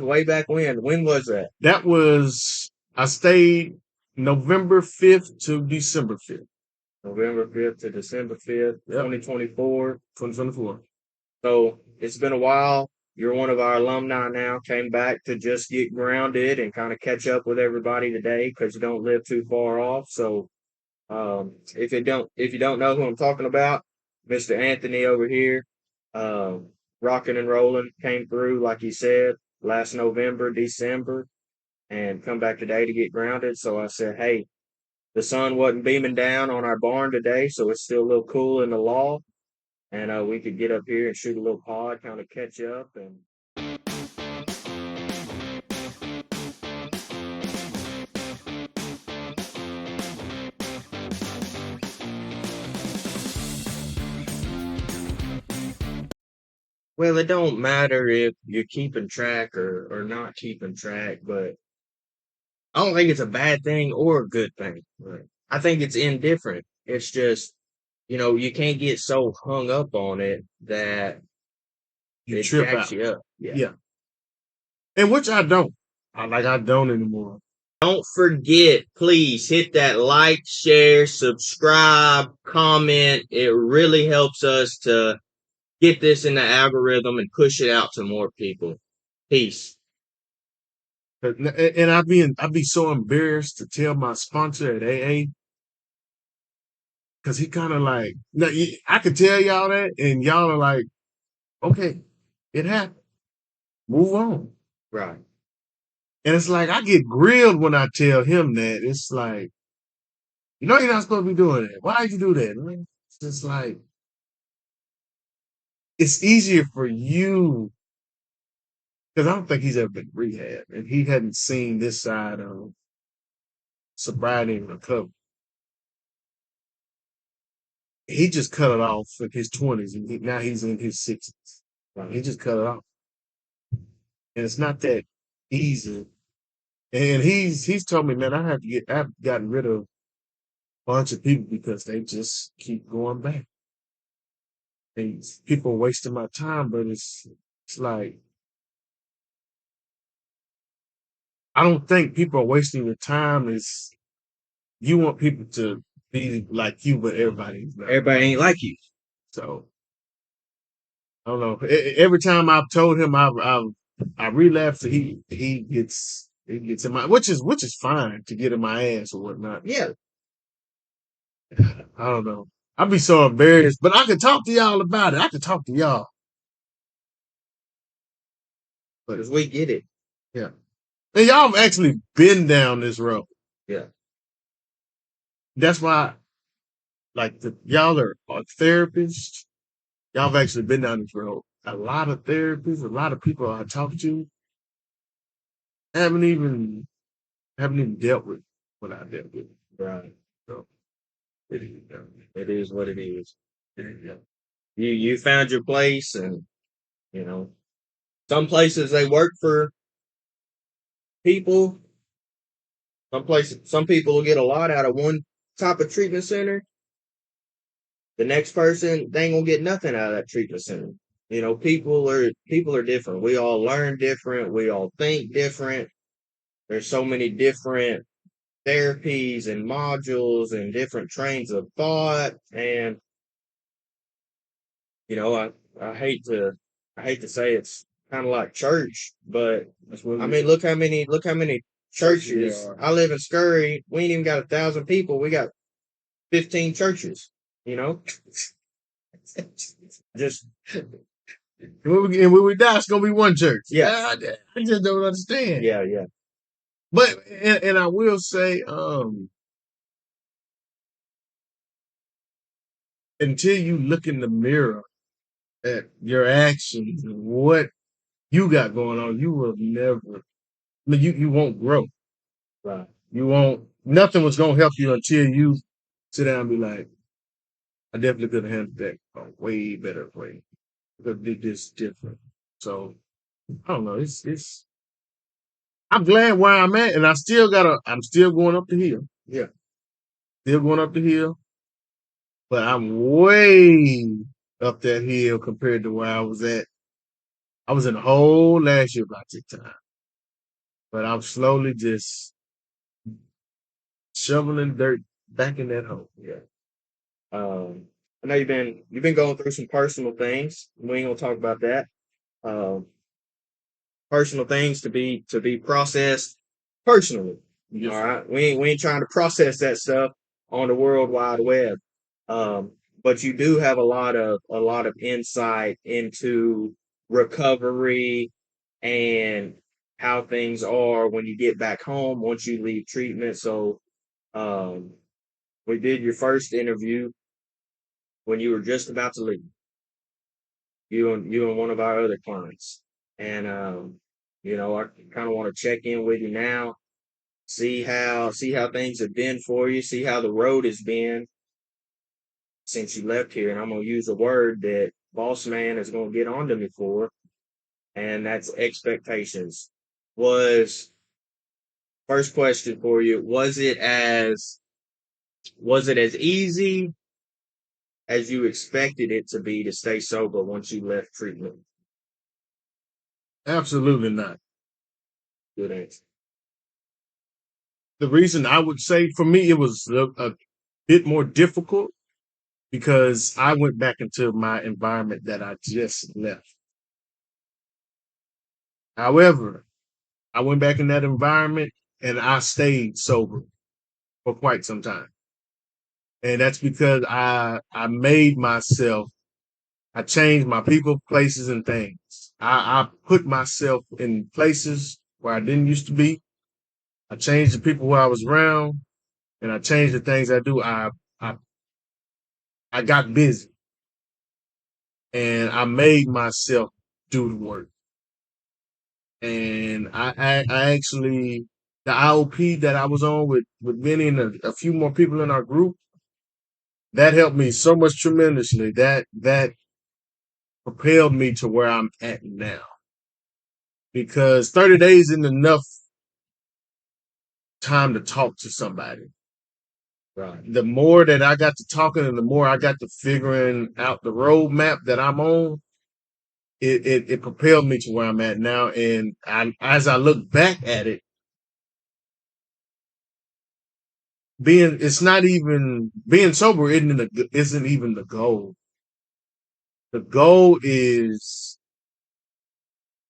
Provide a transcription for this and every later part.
way back when. When was that? That was, I stayed November 5th to December 5th. November 5th to December 5th, Yep. 2024. 2024. So it's been a while. You're one of our alumni now. Came back to just get grounded and kind of catch up with everybody today because you don't live too far off. So if you don't know who I'm talking about, Mr. Anthony over here, rocking and rolling, came through like he said last November, December, and come back today to get grounded. So I said, hey, the sun wasn't beaming down on our barn today, so it's still a little cool in the loft, and we could get up here and shoot a little pod, kind of catch up. And well, it don't matter if you're keeping track or not keeping track, but I don't think it's a bad thing or a good thing. Right. I think it's indifferent. It's just, you can't get so hung up on it that You it trip jacks out. you up. Yeah. And which I don't. I don't anymore. Don't forget, please hit that like, share, subscribe, comment. It really helps us to get this in the algorithm and push it out to more people. Peace. And I'd be so embarrassed to tell my sponsor at AA, because he kind of like, I could tell y'all that, and y'all are like, okay, it happened. Move on. Right. And it's like, I get grilled when I tell him that. It's like, you're not supposed to be doing that. Why'd you do that? It's just like, it's easier for you, because I don't think he's ever been rehab, and he hadn't seen this side of sobriety and recovery. He just cut it off in his 20s, and now he's in his 60s. Right. He just cut it off. And it's not that easy. And he's told me, man, I've gotten rid of a bunch of people because they just keep going back. And people are wasting my time, but it's like, I don't think people are wasting your time. You want people to be like you, but everybody's not. Everybody ain't like you. So I don't know. Every time I've told him I relapse, he gets in my, which is fine to get in my ass or whatnot. Yeah. I don't know. I'd be so embarrassed, but I could talk to y'all about it. I could talk to y'all. Because we get it. Yeah. And y'all have actually been down this road. Yeah. That's why, like, y'all are therapists. Y'all have actually been down this road. A lot of therapists, a lot of people I talk to haven't even dealt with what I dealt with. Right. So it is what it is. Yeah. You found your place, and some places they work for people. Some people will get a lot out of one type of treatment center. The next person, they ain't gonna get nothing out of that treatment center. People are different. We all learn different. We all think different. There's so many different therapies and modules and different trains of thought. And I hate to say it's kind of like church, but I mean, look how many churches. I live in Scurry. We ain't even got 1,000 people. We got 15 churches. Just when we die, it's gonna be one church. Yeah. I just don't understand. Yeah. But and I will say, until you look in the mirror at your actions and what you got going on, you will never. I mean, you won't grow. Right. You won't. Nothing was gonna help you until you sit down and be like, I definitely could have handled that a way better way. Could have did this different. So I don't know. It's. I'm glad where I'm at, and I'm still going up the hill. Yeah. Still going up the hill, but I'm way up that hill compared to where I was at. I was in the hole last year about this time. but I'm slowly just shoveling dirt back in that hole. Yeah. I know you've been going through some personal things. We ain't gonna talk about that. Um, Personal things to be processed personally. Yes, All sir. right, we ain't trying to process that stuff on the World Wide Web. Um, but you do have a lot of insight into recovery and how things are when you get back home once you leave treatment. So um, we did your first interview when you were just about to leave. You and one of our other clients, and I kind of want to check in with you now, see how things have been for you, see how the road has been since you left here. And I'm gonna use a word that boss man is gonna get onto me for, and that's expectations. Was First question for you: was it as easy as you expected it to be to stay sober once you left treatment? Absolutely not. Good answer. The reason I would say for me it was a bit more difficult because I went back into my environment that I just left. However, I went back in that environment and I stayed sober for quite some time. And that's because I made myself, I changed my people, places, and things. I put myself in places where I didn't used to be. I changed the people who I was around, and I changed the things I do. I I got busy, and I made myself do the work. And I actually the IOP that I was on with Benny and a few more people in our group that helped me so much tremendously. That propelled me to where I'm at now. Because 30 days isn't enough time to talk to somebody. Right. The more that I got to talking and the more I got to figuring out the roadmap that I'm on, it propelled me to where I'm at now. And as I look back at it, it's not even being sober isn't even the goal. The goal is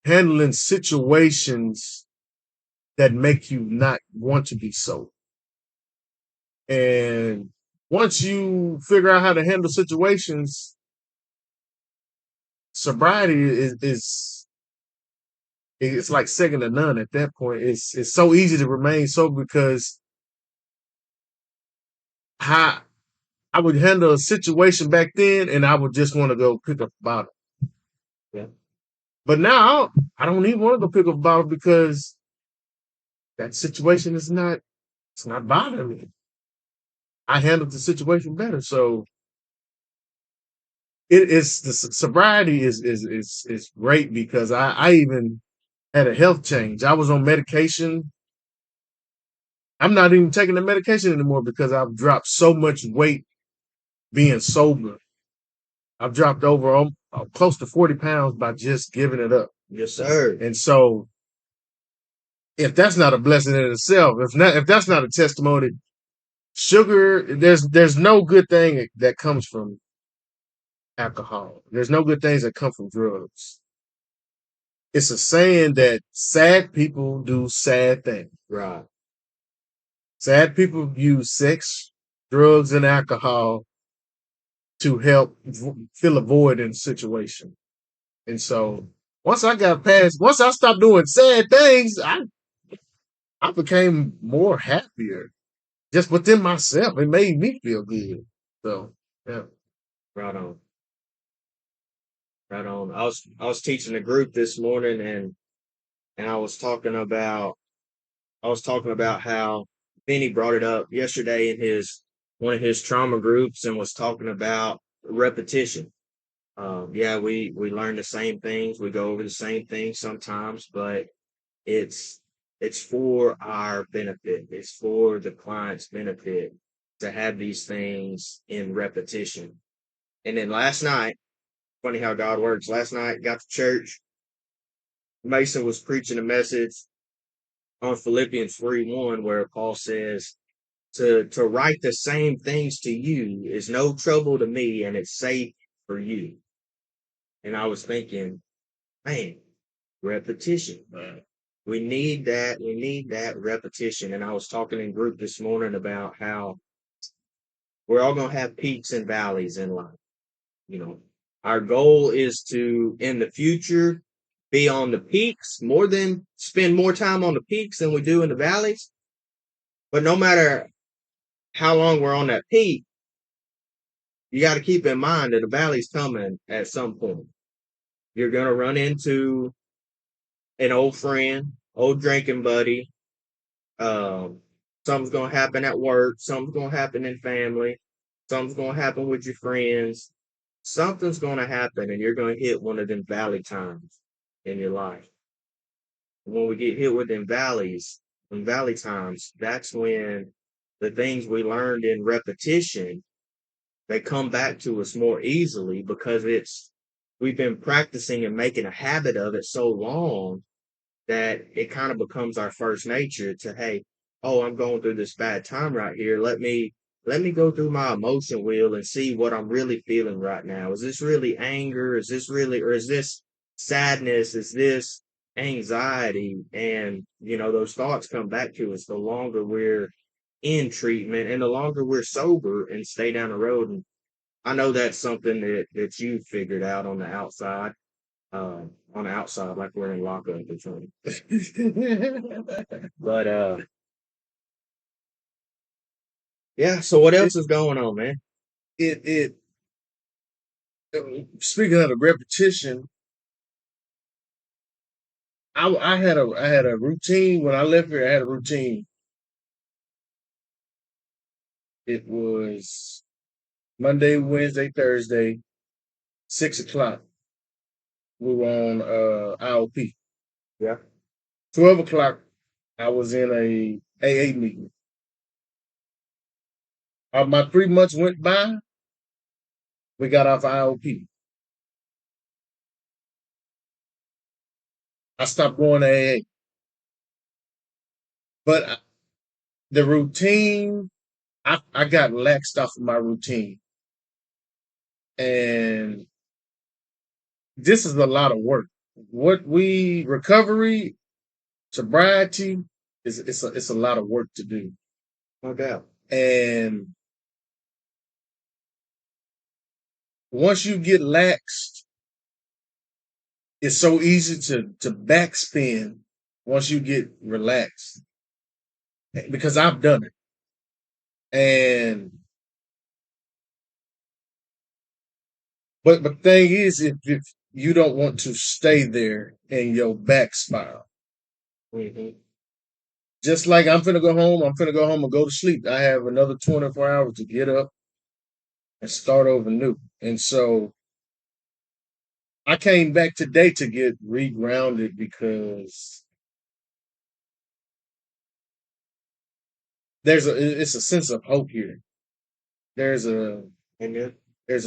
handling situations that make you not want to be sober. And once you figure out how to handle situations, sobriety is it's like second to none at that point. It's so easy to remain sober because how I would handle a situation back then, and I would just want to go pick up a bottle. Yeah. But now I don't even want to go pick up a bottle because that situation is not it's not bothering me. I handled the situation better, so it is the sobriety is great because I even had a health change. I was on medication. I'm not even taking the medication anymore because I've dropped so much weight being sober. I've dropped over close to 40 pounds by just giving it up. Yes, sir. And so, if that's not a blessing in itself, if that's not a testimony, sugar, there's no good thing that comes from alcohol. There's no good things that come from drugs. It's a saying that sad people do sad things. Right. Sad people use sex, drugs, and alcohol to help fill a void in a situation. And so once I stopped doing sad things, I became more happier just within myself. It made me feel good. So yeah. Right on. Right on. I was teaching a group this morning, and I was talking about how Benny brought it up yesterday in his one of his trauma groups and was talking about repetition. Yeah, we learn the same things, we go over the same things sometimes, but it's it's for our benefit. It's for the client's benefit to have these things in repetition. And then last night, funny how God works. Last night, got to church. Mason was preaching a message on Philippians 3:1, where Paul says to write the same things to you is no trouble to me and it's safe for you. And I was thinking, man, repetition. We need that. We need that repetition. And I was talking in group this morning about how we're all going to have peaks and valleys in life. You know, our goal is to, in the future, be on the peaks spend more time on the peaks than we do in the valleys. But no matter how long we're on that peak, you got to keep in mind that the valley's coming at some point. You're going to run into an old friend, old drinking buddy. Um, Something's going to happen at work. Something's going to happen in family. Something's going to happen with your friends. Something's going to happen, and you're going to hit one of them valley times in your life. When we get hit with them valleys, and valley times, that's when the things we learned in repetition, they come back to us more easily because we've been practicing and making a habit of it so long that it kind of becomes our first nature to, hey, oh, I'm going through this bad time right here. Let me go through my emotion wheel and see what I'm really feeling right now. Is this really anger? Or is this sadness? Is this anxiety? And those thoughts come back to us the longer we're in treatment and the longer we're sober and stay down the road. And I know that's something that you figured out on the outside. Like we're in lockup or something. But yeah. So what else is going on, man? it speaking of the repetition, I had a routine when I left here. I had a routine. It was Monday, Wednesday, Thursday, 6 o'clock. We were on IOP. Yeah. 12 o'clock, I was in a AA meeting. My 3 months went by. We got off IOP. I stopped going to AA. But the routine, I got laxed off of my routine. And this is a lot of work. Recovery, sobriety, it's a lot of work to do. No doubt. And once you get laxed, it's so easy to backspin once you get relaxed. Because I've done it. And but the thing is, if you don't want to stay there in your back spiral. Mm-hmm. Just like I'm finna go home and go to sleep. I have another 24 hours to get up and start over new. And so I came back today to get regrounded because it's a sense of hope here. There's a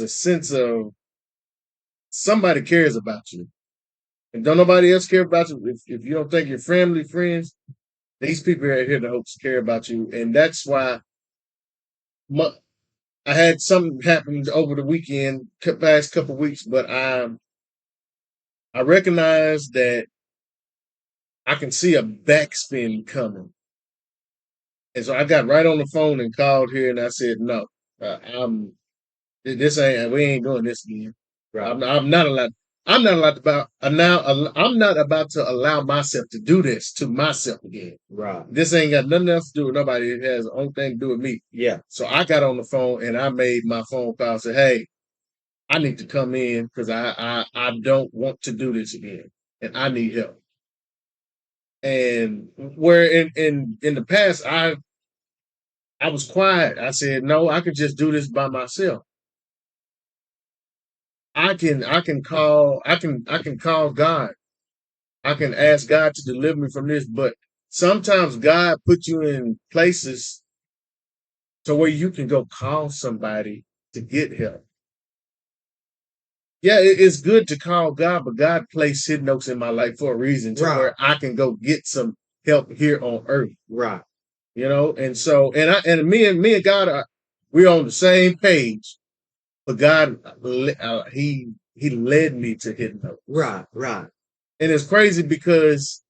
sense of somebody cares about you. And don't nobody else care about you. If you don't think your family, friends, these people are here to care about you. And that's why I had something happen over the weekend, past couple of weeks, but I recognize that I can see a backspin coming. And so I got right on the phone and called here and I said, no, we ain't doing this again. Right. I'm not allowed. I'm not about to allow myself to do this to myself again. Right. This ain't got nothing else to do with nobody. It has only thing to do with me. Yeah. So I got on the phone and I made my phone call and said, hey, I need to come in because I don't want to do this again and I need help. And where in the past I was quiet. I said, no, I could just do this by myself. I can call God. I can ask God to deliver me from this, but sometimes God puts you in places to where you can go call somebody to get help. Yeah, it's good to call God, but God placed hidden notes in my life for a reason to where I can go get some help here on earth. Right. You know, and so me and God we're on the same page, but God he led me to hidden notes. Right. Right. And it's crazy because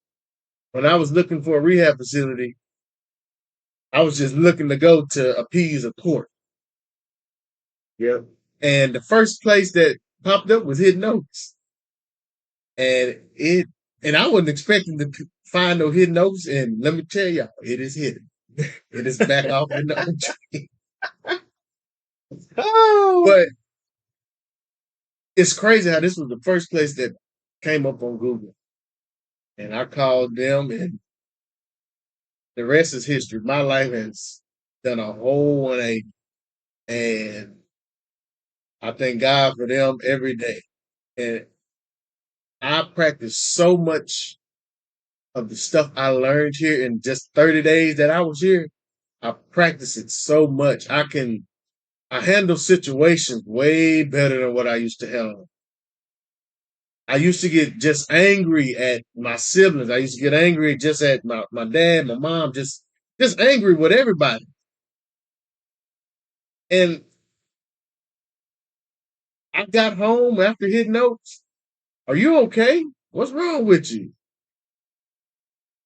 when I was looking for a rehab facility, I was just looking to go to appease a court. Yep. And the first place that popped up was Hidden Notes. And I wasn't expecting to find no Hidden Notes. And let me tell y'all, it is hidden. It is back off in the old tree. Oh. But it's crazy how this was the first place that came up on Google. And I called them, and the rest is history. My life has done a whole 180. And I thank God for them every day. And I practice so much of the stuff I learned here in just 30 days that I was here. I practice it so much. I handle situations way better than what I used to handle. I used to get just angry at my siblings. I used to get angry just at my dad, my mom, just angry with everybody. And I got home after Hidden Notes. Are you okay? What's wrong with you?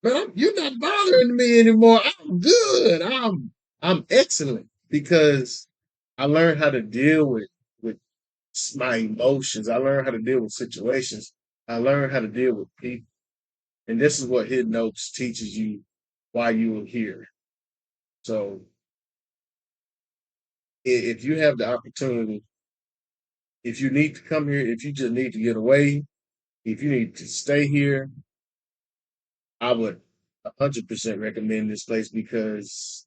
Man, you're not bothering me anymore. I'm good. I'm excellent because I learned how to deal with my emotions. I learned how to deal with situations. I learned how to deal with people. And this is what Hidden Notes teaches you why you are here. So if you have the opportunity, if you need to come here, if you just need to get away, if you need to stay here, I would 100% recommend this place because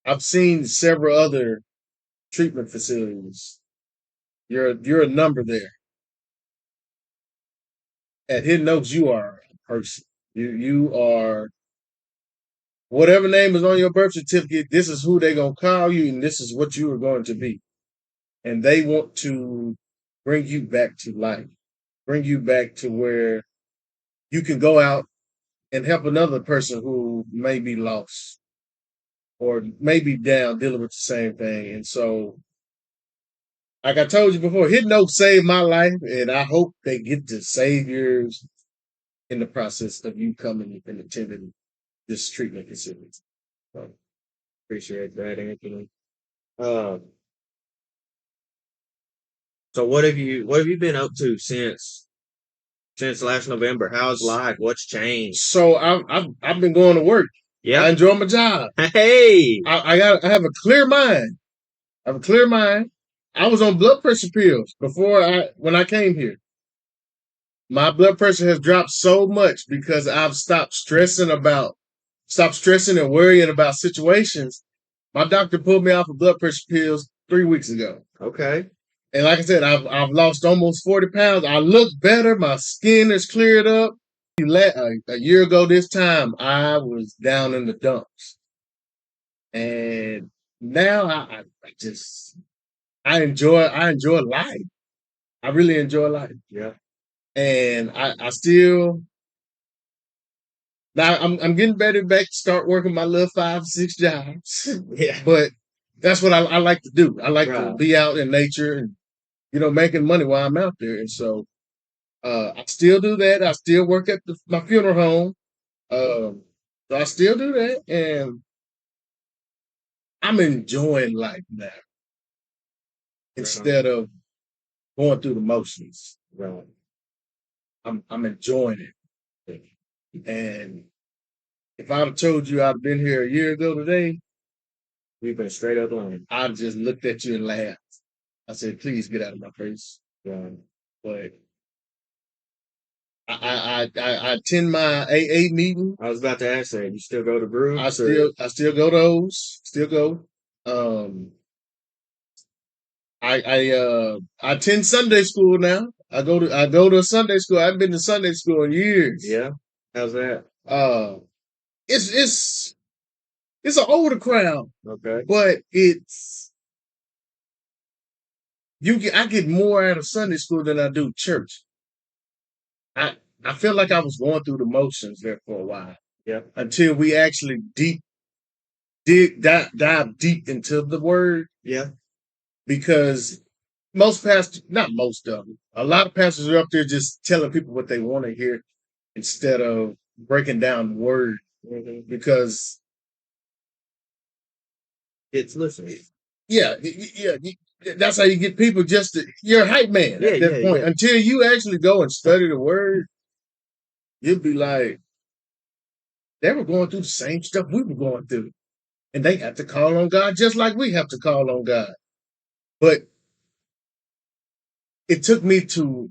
I've seen several other treatment facilities. You're a number there. At Hidden Notes, you are a person. You are whatever name is on your birth certificate. This is who they're gonna call you, and this is what you are going to be. And they want to bring you back to life, bring you back to where you can go out and help another person who may be lost or may be down dealing with the same thing. And so, like I told you before, Hidden Notes saved my life, and I hope they get to save yours in the process of you coming and attending this treatment facility. So, Appreciate that, Anthony. Um, so what have you been up to since last November? How's life? What's changed? So I've been going to work. Yeah. I enjoy my job. Hey. I have a clear mind. I have a clear mind. I was on blood pressure pills when I came here. My blood pressure has dropped so much because I've stopped stressing and worrying about situations. My doctor pulled me off of blood pressure pills 3 weeks ago. Okay. And like I said, I've lost almost 40 pounds. I look better. My skin is cleared up. A year ago this time, I was down in the dumps. And now I enjoy life. I really enjoy life. Yeah. And I still now I'm getting better back to start working my little 5-6 jobs. Yeah. But that's what I like to do. I like to Right. be out in nature and making money while I'm out there. And so I still do that. I still work at my funeral home. So I still do that, and I'm enjoying life now instead of going through the motions. Right. I'm enjoying it. And if I'd have told you I'd have been here a year ago today, We've been straight up lying. I'd just looked at you and laughed. I said, "Please get out of my face." Yeah. But I attend my AA meeting. I was about to ask that. You still go to groups? I still go to those. Still go. I attend Sunday school now. I go to a Sunday school. I haven't been to Sunday school in years. Yeah. How's that? It's an older crowd. Okay. But I get more out of Sunday school than I do church. I I felt like I was going through the motions there for a while Yeah. until we actually dive deep into the word, Yeah. because most pastors, not most of them, a lot of pastors are up there just telling people what they want to hear instead of breaking down the word, Mm-hmm. because It's listen. yeah, that's how you get people just to, you're a hype man Yeah, at that yeah, point. yeah. Until you actually go and study the word, you'll be like, they were going through the same stuff we were going through. And they have to call on God just like we have to call on God. But it took me to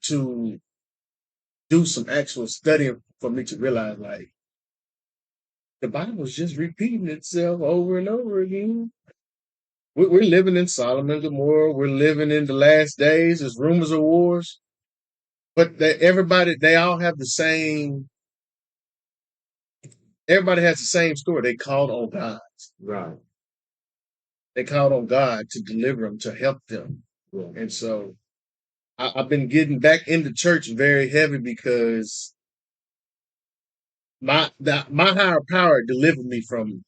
do some actual studying for me to realize, like, the Bible's just repeating itself over and over again. We're living in Sodom and Gomorrah. We're living in the last days. There's rumors of wars, but they all have the same. Everybody has the same story. They called on God. Right. They called on God to deliver them, to help them. Yeah. And so I've been getting back into church very heavy because my higher power delivered me from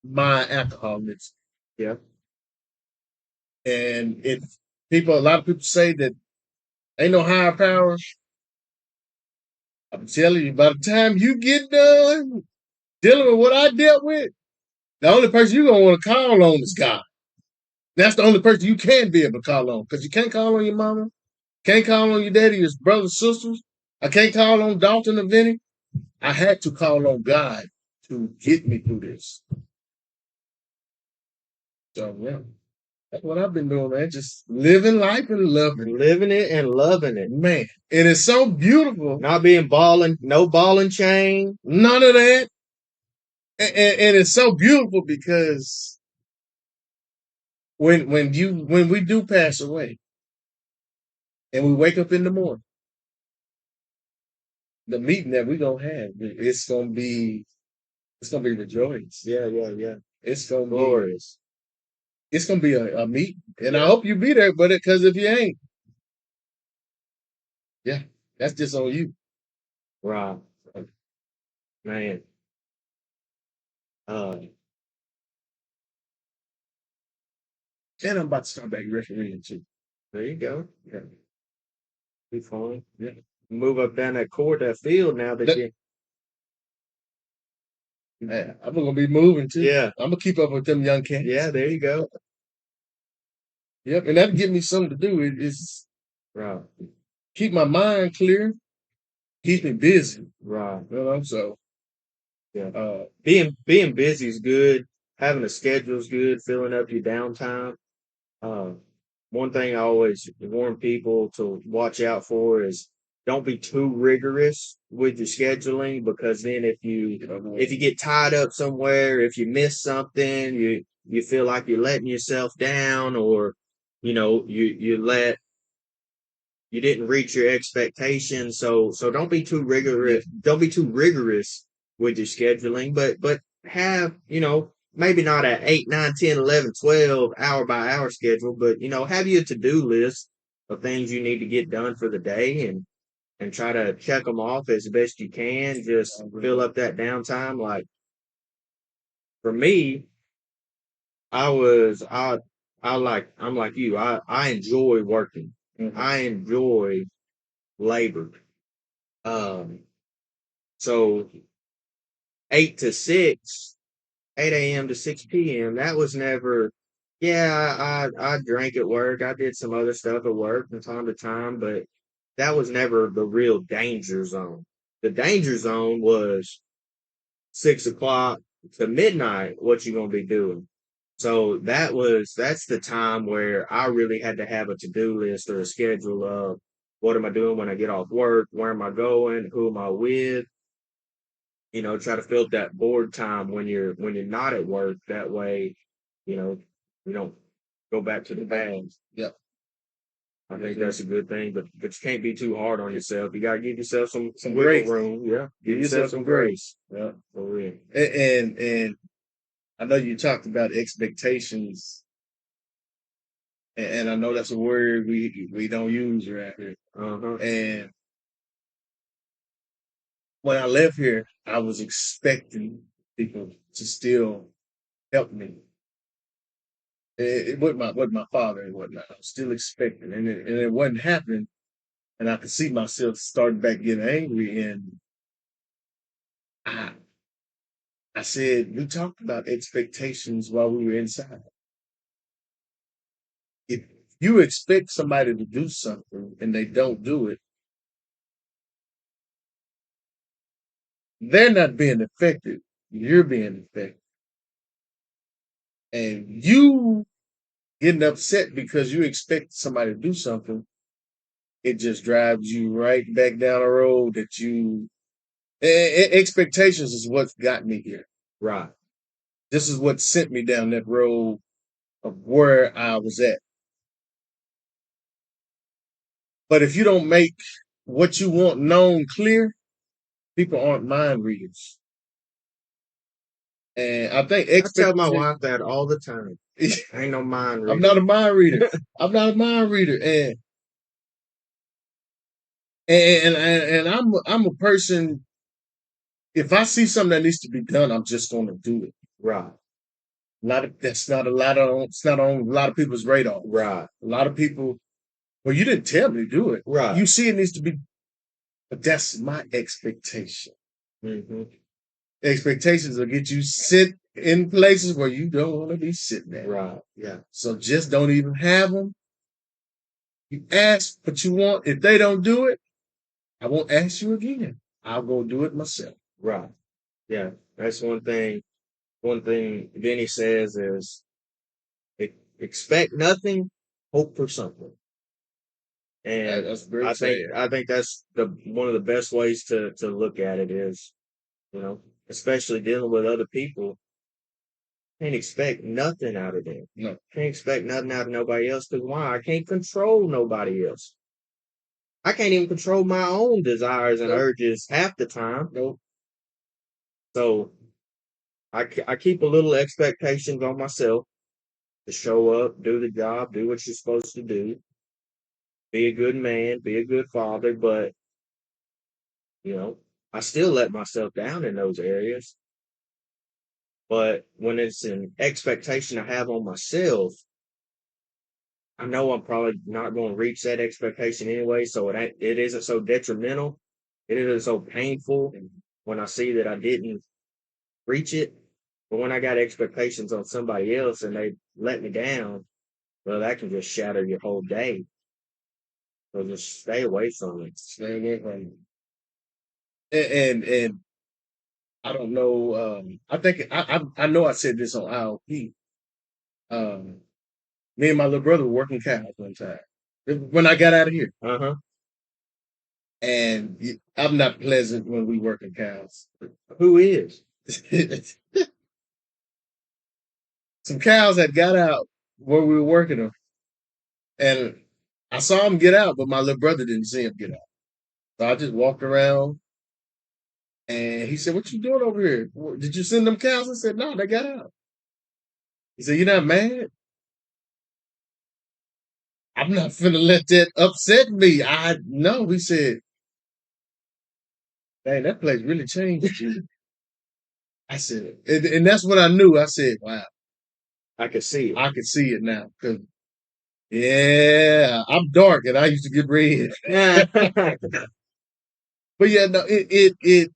my alcoholism. Yeah. And a lot of people say that ain't no higher power. I'm telling you, by the time you get done dealing with what I dealt with, the only person you're gonna want to call on is God. That's the only person you can be able to call on, because you can't call on your mama, can't call on your daddy, your brothers, sisters. I can't call on Dalton or Vinny. I had to call on God to get me through this. So yeah, that's what I've been doing, man. Just living life and loving it. Living it and loving it. Man. And it's so beautiful. Not being balling, no ball and chain. None of that. And it's so beautiful because when we do pass away and we wake up in the morning, the meeting that we're gonna have, it's gonna be rejoice. Yeah, yeah, yeah. It's gonna Glorious. it's gonna be a meeting. And I Yeah. hope you be there, but because if you ain't, yeah, that's just on you. Right. Man. Uh And I'm about to start back refereeing too. there you go. Yeah. Be fun. Yeah. Move up down that court, that field now that That, you man, I'm gonna be moving too. yeah. I'm gonna keep up with them young cats. Yeah, there you go. Yep, and that'll give me something to do. It's Right. keep my mind clear, keep me busy. Right. You know, so Yeah. Being busy is good. Having a schedule is good. Filling up your downtime. Uh, one thing I always warn people to watch out for is don't be too rigorous with your scheduling, because then if you get tied up somewhere, if you miss something, you feel like you're letting yourself down, or you didn't reach your expectations. So don't be too rigorous. Don't be too rigorous with your scheduling, but have, maybe not an 8, 9, 10, 11, 12 hour by hour schedule, but, have your to-do list of things you need to get done for the day, and try to check them off as best you can. Just fill up that downtime. Like for me, I was, I'm like you. I enjoy working. Mhm. I enjoy labor. Um, so 8 to 6, 8 a.m. to 6 p.m. That was never. Yeah, I drank at work. I did some other stuff at work from time to time, but that was never the real danger zone. The danger zone was 6 o'clock to midnight. What you gonna be doing? So that's the time where I really had to have a to-do list or a schedule of what am I doing when I get off work, where am I going, who am I with, try to fill that board time when you're not at work. That way, you know, you don't go back to the bad. Yep. I think that's a good thing, but you can't be too hard on yourself. You gotta give yourself some wiggle grace. room. Yeah, Give yourself some grace. Yeah. for real. And I know you talked about expectations, and I know that's a word we don't use right here. Uh huh. And when I left here, I was expecting people to still help me. It with my father and whatnot. I was still expecting, and it wasn't happening. And I could see myself starting back getting angry. And I I said, we talked about expectations while we were inside. If you expect somebody to do something and they don't do it, they're not being effective. You're being effective. And you getting upset because you expect somebody to do something, it just drives you right back down a road that you expectations is what's got me here. Right. This is what sent me down that road of where I was at. But if you don't make what you want known clear, people aren't mind readers. And I think I tell my wife that all the time. I ain't no mind reader. I'm not a mind reader. I'm not a mind reader. And I'm a person, if I see something that needs to be done, I'm just gonna do it. Right. It's not on a lot of people's radar. Right. A lot of people, well, you didn't tell me to do it. Right. You see it needs to be, but that's my expectation. Mm-hmm. Expectations will get you sit in places where you don't want to be sitting at. Right. Yeah. So just don't even have them. You ask what you want. If they don't do it, I won't ask you again. I'll go do it myself. Right. Yeah. That's one thing. One thing Benny says is expect nothing, hope for something. And that's great. I think that's one of the best ways to look at it is, especially dealing with other people. Can't expect nothing out of them. No. Can't expect nothing out of nobody else. Because why? I can't control nobody else. I can't even control my own desires and urges half the time. Nope. So I keep a little expectations on myself to show up, do the job, do what you're supposed to do, be a good man, be a good father, but I still let myself down in those areas. But when it's an expectation I have on myself, I know I'm probably not going to reach that expectation anyway, so it isn't so detrimental. It isn't so painful when I see that I didn't reach it. But when I got expectations on somebody else and they let me down, well, that can just shatter your whole day. So just stay away from it. Stay away from it. And I don't know. I think I know I said this on IOP. Me and my little brother were working cows one time when I got out of here. Uh-huh. And I'm not pleasant when we working cows. Who is? Some cows had got out where we were working them. And I saw them get out, but my little brother didn't see him get out. So I just walked around and he said, "What you doing over here? Did you send them cows?" I said, "No, they got out." He said, "You're not mad?" I'm not finna let that upset me. No, he said, "Dang, that place really changed you." I said, and that's what I knew. I said, "Wow, I could see it. I could see it now." Because yeah, I'm dark and I used to get red. But yeah, no, it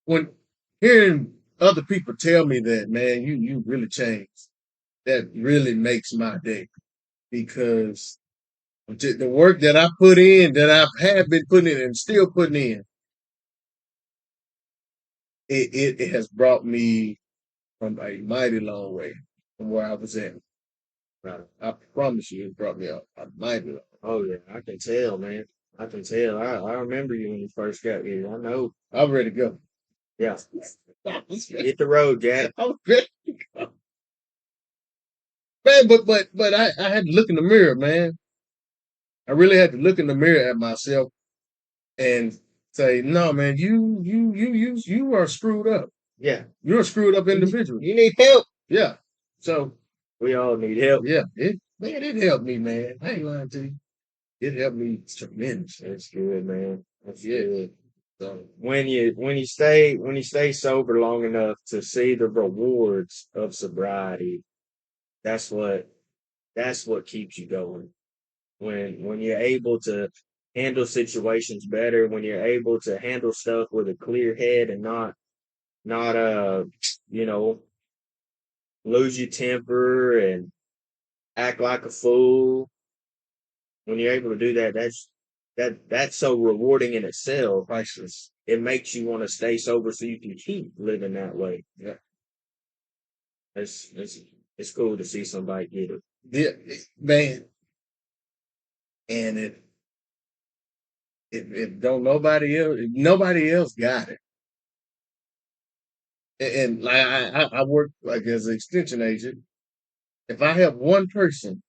when hearing other people tell me that, man, you really changed. That really makes my day because the work that I put in, that I have been putting in and still putting in, it has brought me from a mighty long way from where I was at. I promise you, it brought me a mighty long way. Oh yeah, I can tell, man. I can tell. I remember you when you first got here. I know. I'm ready to go. Yeah. Hit the road, Jack. I'm ready to go. Man, but I had to look in the mirror, man. I really had to look in the mirror at myself and say, "No, man, you are screwed up. Yeah, you're a screwed up individual. You need help." Yeah, so we all need help. Yeah, it helped me, man. I ain't lying to you. It helped me tremendously. That's good, man. That's good. So when you stay sober long enough to see the rewards of sobriety, that's what that's what keeps you going. When you're able to handle situations better, when you're able to handle stuff with a clear head and not you know lose your temper and act like a fool. When you're able to do that, that's so rewarding in itself. priceless. It makes you want to stay sober so you can keep living that way. Yeah. It's cool to see somebody get it. Yeah, man. And if don't nobody else got it. And like I work like as an extension agent. If I help one person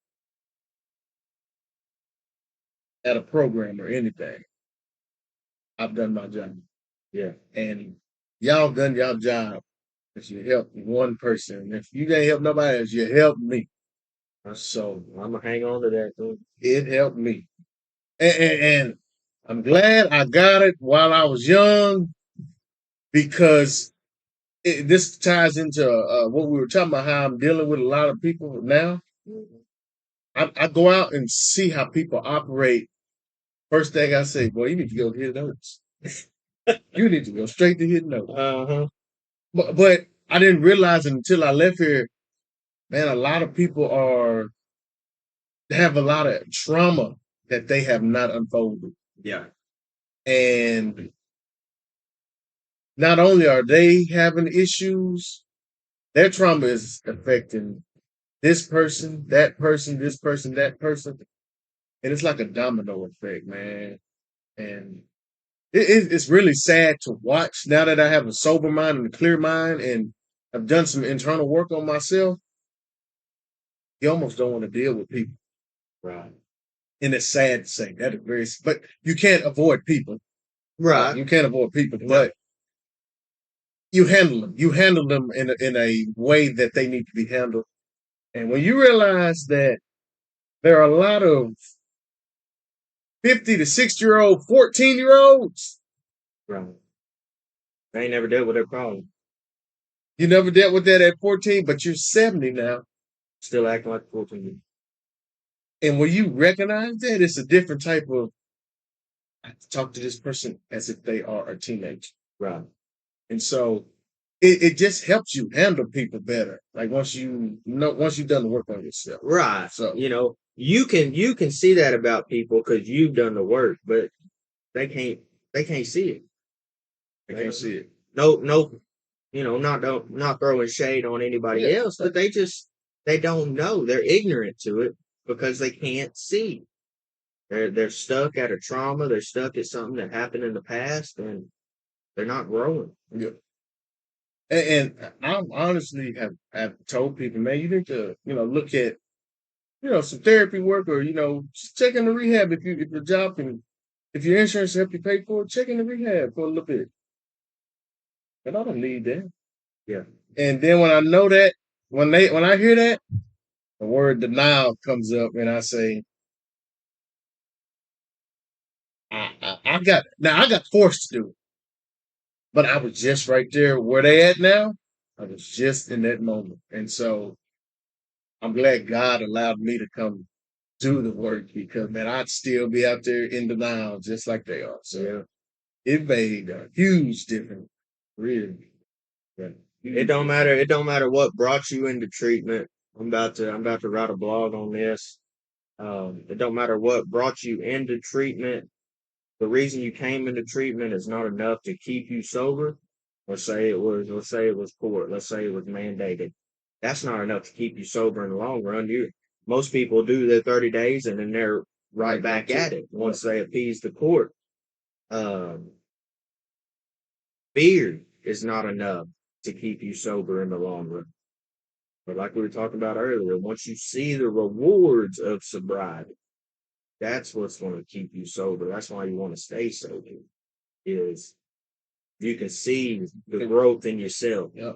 at a program or anything, I've done my job. Yeah. And y'all done your job. If you help one person, if you can't help nobody else, you help me. So I'm gonna hang on to that too. it helped me, and I'm glad I got it while I was young because this ties into what we were talking about. How I'm dealing with a lot of people now. I go out and see how people operate. First thing I say, boy, you need to go hit notes. You need to go straight to hit notes. Uh-huh. But I didn't realize it until I left here. Man, a lot of people have a lot of trauma that they have not unfolded. Yeah. And not only are they having issues, their trauma is affecting this person, that person, this person, that person. And it's like a domino effect, man. And it's really sad to watch now that I have a sober mind and a clear mind and I've done some internal work on myself. You almost don't want to deal with people. Right. And it's sad to say that is very, but you can't avoid people. Right. You can't avoid people, No. but you handle them. You handle them in a way that they need to be handled. And when you realize that there are a lot of 50 to 60-year-old, 14-year-olds, Right. They ain't never dealt with their problem. you never dealt with that at 14, but you're 70 now. Still acting like 14. And when you recognize that, it's a different type of, I have to talk to this person as if they are a teenager. Right. And so it just helps you handle people better. Like once you've done the work on yourself. Right. So you can see that about people because you've done the work, but they can't see it. I can't see it. No, not throwing shade on anybody else, but they don't know. They're ignorant to it because they can't see. They're stuck at a trauma. They're stuck at something that happened in the past, and they're not growing. Yeah. And I honestly have told people, man, you need to, look at, some therapy work or, just check in the rehab if your job can, if your insurance help you pay for it, check in the rehab for a little bit. But I don't need that. Yeah. And then when I know that, when I hear that, the word denial comes up and I say, I got forced to do it. But I was just right there where they at now. I was just in that moment. And so I'm glad God allowed me to come do the work because man, I'd still be out there in denial just like they are. So Yeah. it made a huge difference. Really. Yeah. It don't matter. It don't matter what brought you into treatment. I'm about to write a blog on this. It don't matter what brought you into treatment. The reason you came into treatment is not enough to keep you sober. Let's say it was court. Let's say it was mandated. That's not enough to keep you sober in the long run. Most people do their 30 days and then they're right back at it once they appease the court. Um, Fear is not enough to keep you sober in the long run. But like we were talking about earlier, once you see the rewards of sobriety, that's what's going to keep you sober. That's why you want to stay sober. Is you can see the growth in yourself. Yeah.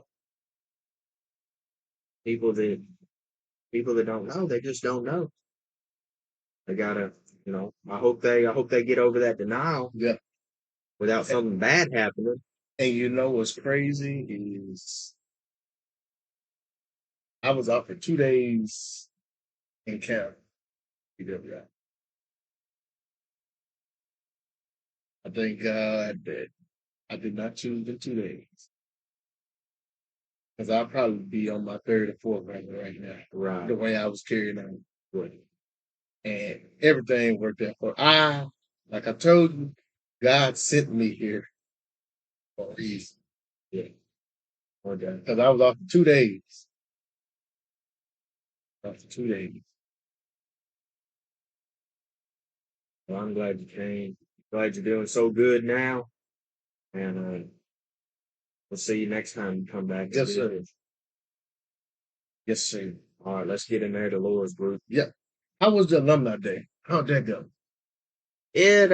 People that people that don't know, they just don't know. They gotta, I hope they get over that denial. Yeah. without something bad happening. And you know what's crazy is I was out for 2 days in camp. PWI. I thank God that I did not choose the 2 days. Because I'll probably be on my third or fourth right now. Right. The way I was carrying on with it. And everything worked out for like I told you, God sent me here for a reason. Yeah. Okay. Because I was off for 2 days. Off for 2 days. Well, I'm glad you came. Glad you're doing so good now. And we'll see you next time you come back. Yes, sir. Yes, sir. All right, let's get in there to Laura's group. Yeah. How was the alumni day? How'd that go? It